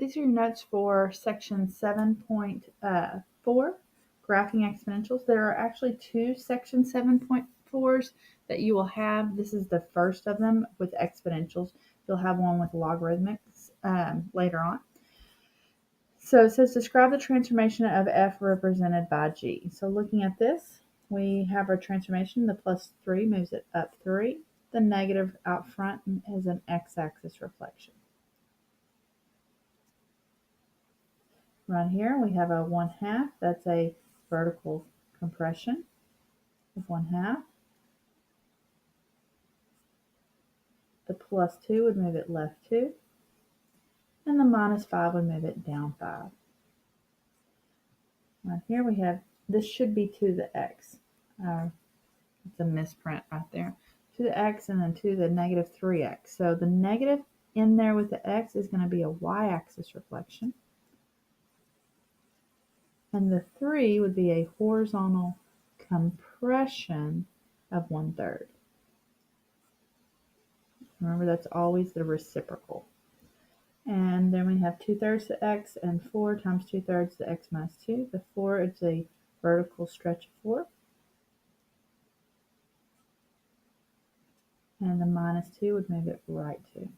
these are your notes for section 7.4, Graphing Exponentials. There are actually 2 section 7.4s that you will have. This is the first of them with exponentials. You'll have one with logarithmics later on. So it says describe the transformation of f represented by g. So looking at this, we have our transformation. The +3 moves it up 3. The negative out front is an x-axis reflection. Right here we have a 1/2. That's a vertical compression of 1/2. The +2 would move it left 2. And the -5 would move it down 5. Right here we have, this should be to the x. It's a misprint right there. To the x and then to the -3x. So the negative in there with the x is going to be a y-axis reflection. And the 3 would be a horizontal compression of 1/3. Remember, that's always the reciprocal. And then we have 2/3 the x and 4 times 2/3 the x minus 2. The 4 is a vertical stretch of 4. And the -2 would move it right 2.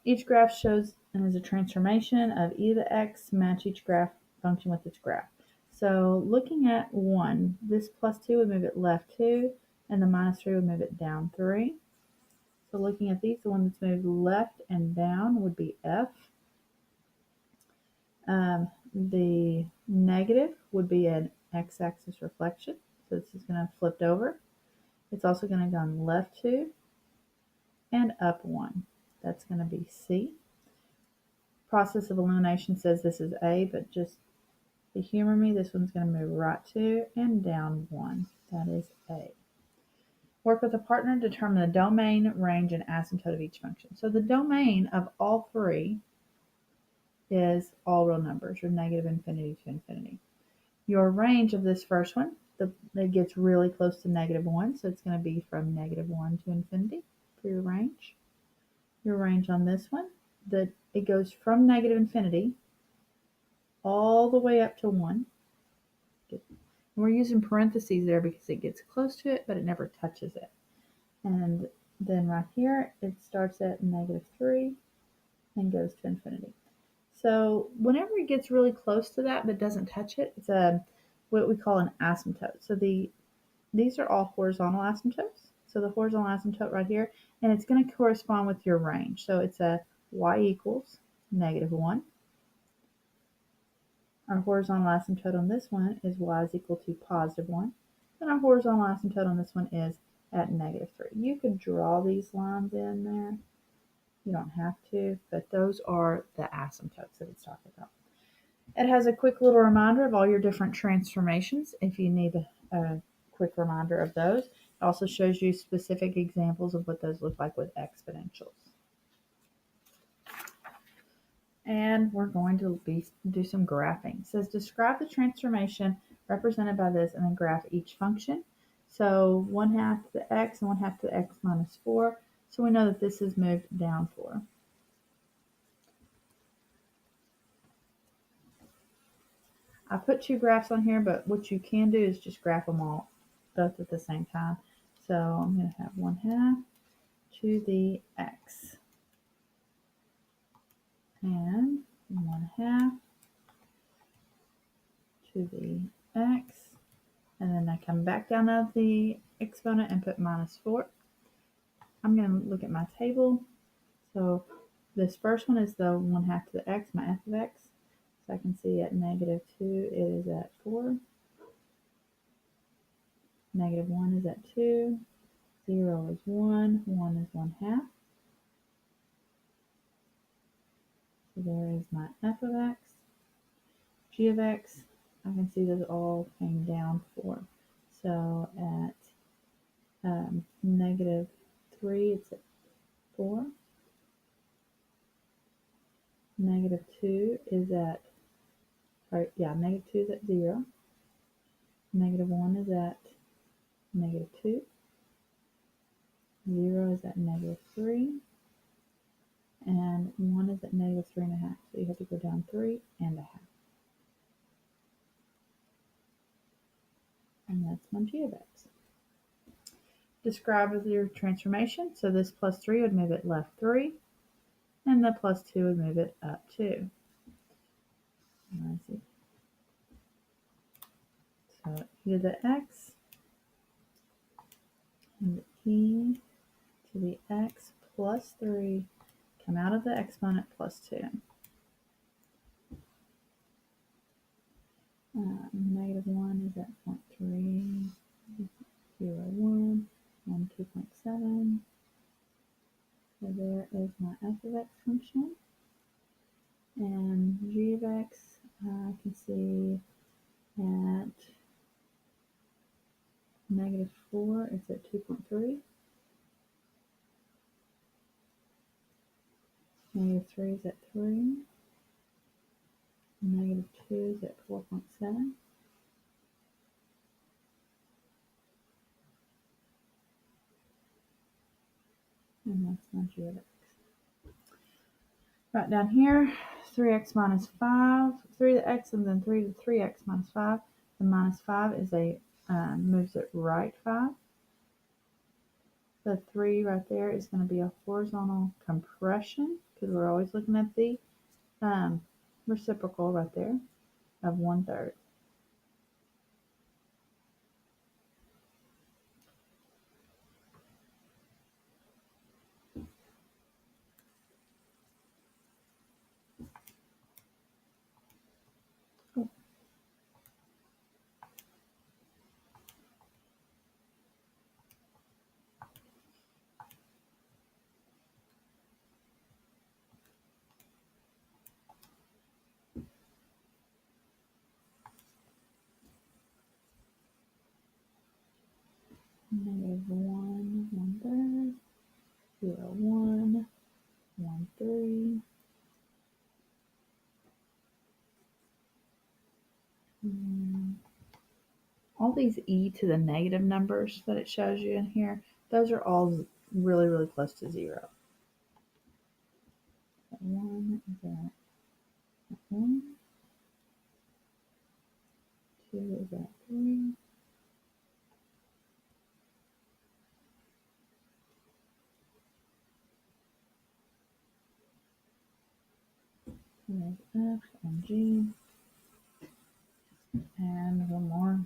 Each graph shows and is a transformation of e to the x. Match each graph function with its graph. So looking at 1, this +2 would move it left 2, and the -3 would move it down 3. So looking at these, the one that's moved left and down would be f. The negative would be an x-axis reflection. So this is going to flip over. It's also going to go left 2 and up 1. That's going to be C. Process of elimination says this is A, but just to humor me, this one's going to move right 2 and down 1. That is A. Work with a partner to determine the domain, range, and asymptote of each function. So the domain of all 3 is all real numbers, or -infinity to infinity. Your range of this first one, it gets really close to -1, so it's going to be from -1 to infinity for your range. Your range on this one, it goes from -infinity all the way up to 1. We're using parentheses there because it gets close to it, but it never touches it. And then right here, it starts at -3 and goes to infinity. So whenever it gets really close to that but doesn't touch it, it's what we call an asymptote. So these are all horizontal asymptotes. So the horizontal asymptote right here, and it's going to correspond with your range. So it's a y equals -1. Our horizontal asymptote on this one is y is equal to +1. And our horizontal asymptote on this one is at -3. You could draw these lines in there. You don't have to, but those are the asymptotes that it's talking about. It has a quick little reminder of all your different transformations if you need a quick reminder of those. It also shows you specific examples of what those look like with exponentials. And we're going to do some graphing. It says describe the transformation represented by this and then graph each function. So 1/2 to the x and 1/2 to the x minus 4. So we know that this is moved down 4. I put 2 graphs on here, but what you can do is just graph them all both at the same time. So I'm going to have 1/2 to the x and 1/2 to the x, and then I come back down to the exponent and put -4. I'm going to look at my table. So this first one is the 1/2 to the x, my f of x. So I can see at -2 it is at 4. -1 is at 2. 0 is 1. 1 is 1/2. So there is my f of x. G of x, I can see those all came down 4. So at -3, it's at 4. -2 is at, -2 is at 0. -1 is at -2. 0 is at -3. And 1 is at -3.5. 3 and a half. And that's my g of x. Describe with your transformation. So this plus 3 would move it left 3, and the plus 2 would move it up 2. Let's see. So e to the x and e to the x plus 3 come out of the exponent plus 2. Negative 1 is at 0.3, 0, 1, 1, 2.7. So there is my f of x function. And g of x, I can see at negative 4, it's at 2.3. Negative 3 is at 3. Negative 2 is at 4.7. And that's my g of x. Right down here, 3x minus 5, 3 to the x, and then 3 to the 3x minus 5. The minus 5 is moves it right 5. The 3 right there is going to be a horizontal compression, because we're always looking at the reciprocal right there of 1/3. Negative 1, 1/3, 0, 1, 1/3. All these e to the negative numbers that it shows you in here, those are all really, really close to 0. 1 is at 1, 2 is at 3, there's f and g, and one more.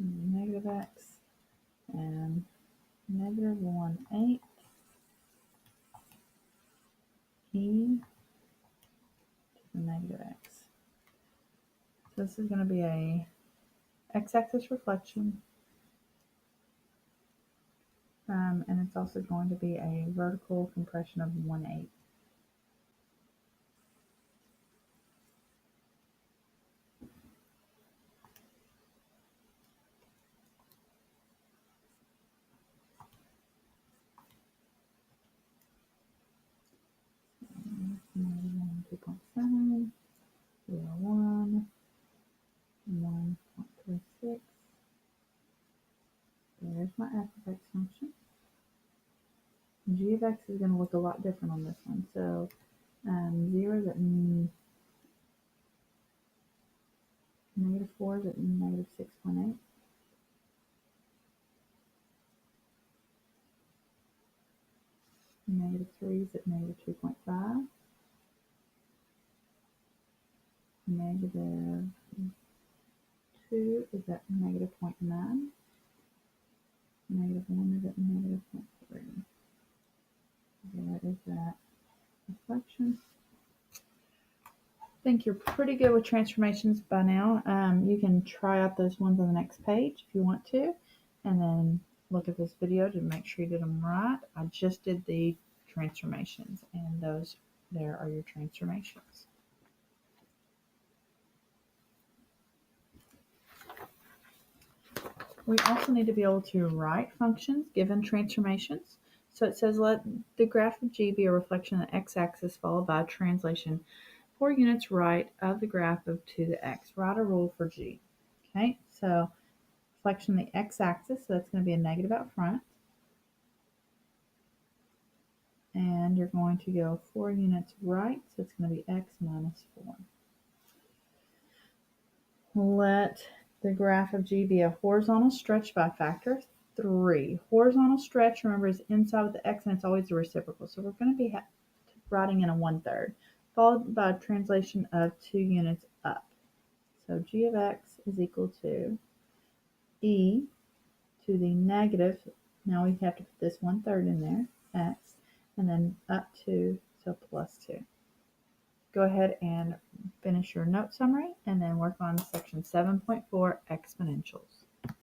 Negative x and negative 1/8 e to the negative x. So this is going to be a x-axis reflection, and it's also going to be a vertical compression of 1/8. -1, 2.7, 0, 1, 1.36. There's my f of x function. G of x is going to look a lot different on this one. So 0 is at negative 4 is at negative 6.8. Negative 3 is at negative 2.5. Negative 2 is at negative 0.9. Negative 1 is at negative 0.3. There is that reflection. I think you're pretty good with transformations by now. You can try out those ones on the next page if you want to, and then look at this video to make sure you did them right. I just did the transformations, and those there are your transformations. We also need to be able to write functions given transformations. So it says let the graph of g be a reflection of the x-axis followed by a translation 4 units right of the graph of to the x. Write a rule for g. Okay, so reflection of the x-axis, so that's going to be a negative out front. And you're going to go 4 units right, so it's going to be x minus 4. Let the graph of G be a horizontal stretch by factor 3. Horizontal stretch, remember, is inside of the x and it's always the reciprocal. So we're going to be writing in a 1/3, followed by a translation of 2 units up. So G of x is equal to e to the negative, now we have to put this 1/3 in there, x, and then up 2, so plus 2. Go ahead and finish your note summary and then work on section 7.4 exponentials.